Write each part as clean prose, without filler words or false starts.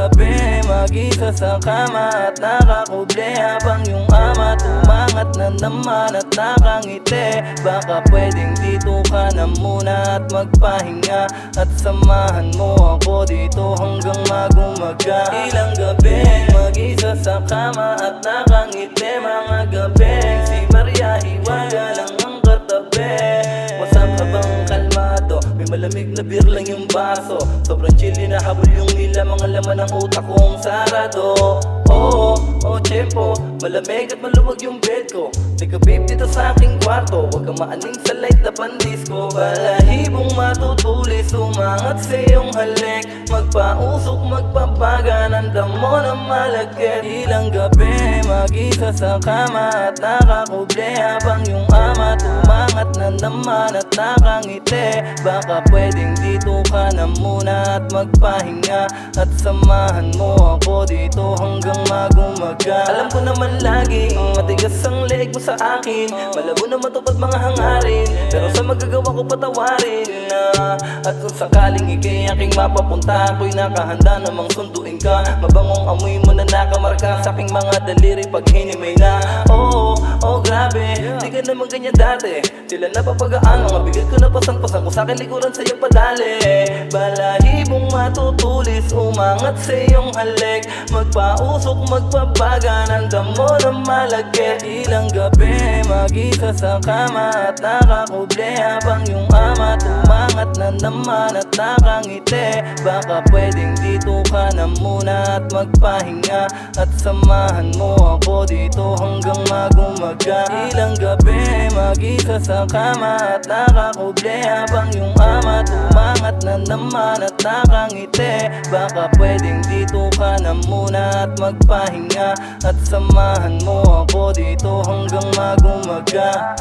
gabi, mag-isa sa kama at nakakuble, habang yung ama tumangat na naman at nakangiti. Baka pwedeng dito ka na muna at magpahinga, at samahan mo ako dito hanggang magumaga. Ilang gabi, mag-isa sa kama at nakangiti. Mga gabing si Maria Hiwaga lang ang katabi. Wasap habang kalmado, may malamig na beer lang yung baso. Sobrang chill, hinahabol yung nila mga laman ng utak kong sarado. Oo, tiyempo, malamig at maluwag yung bed ko. Take a babe dito sa aking kwarto, huwag kang maaning sa light na pandisco. Balahibong matutulis, umangat sa iyong halik. Magpausok, magpabaga, nandam mo na malagkit. Ilang gabi, mag-isa sa kama at nakakuble, habang yung ama tumangat na naman at nakangiti. Baka pwedeng dito ka na muna at magpahinga, at samahan mo ako dito hanggang magumaga. Alam ko naman lagi, matigas ang leeg mo sa akin. Malabo na matupad mga hangarin, pero sa magagawa ko patawarin na. At kung sakaling ikay aking mapapunta, ako'y nakahanda namang sunduin ka. Mabangong amoy mo na nakamarka sa aking mga daliri pag hinimay na. Oo, grabe, di ka naman ganyan dati. Sila napapagaan, mga bigay ko na pasang-pasang ko sa akin likuran sa'yo padali. Balahibong matutulis, umangat sa iyong halik. Magpausok, magpabaga, nandam mo na malagkit. Ilang gabi, mag-isa sa kama at nakakuble, habang yung ama tumangat na naman at nakangiti. Baka pwedeng dito ka na muna at magpahinga, at samahan mo ako dito hanggang magumaga. Ilang gabi, mag-isa sa kama at nakakuble, habang yung ama tumangat na naman at nakangiti. Baka pwedeng dito ka na muna at magpahinga, at samahan mo ako dito hanggang magumaga.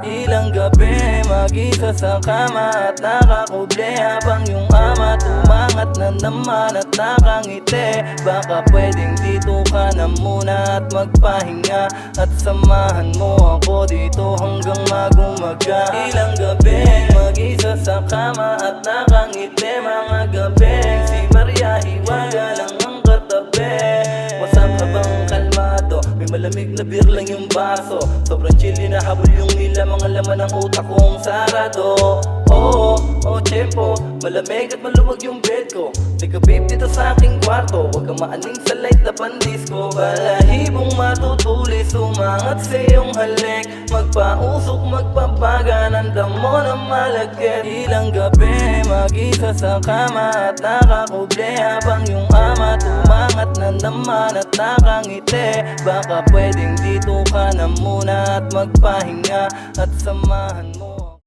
Ilang gabi, mag-isa sa kama at nakakuble, habang yung ama tumangat na naman at nakangiti. Baka pwedeng dito ka na muna at magpahinga, at samahan mo ako dito hanggang magumaga. Ilang gabi, mag-isa sa kama at nakangiti. Mga gabing si Maria Hiwaga lang ang katabi. Wasap habang kalmado, may malamig na beer lang yung baso. Sobrang chill, hinahabol yung nila mga laman ng utak kong sarado. Oo, tiyempo, malamig at maluwag yung bed ko. Take a babe dito sa aking kwarto, huwag kang maaning sa light na pandisco. Balahibong matutulis, umangat sa iyong halik. Magpausok, magpabaga, nandam mo na malagkit. Ilang gabi, mag-isa sa kama at nakakuble, habang yung ama tumangat na naman at nakangiti. Baka pwedeng dito ka na muna at magpahinga, at samahan mo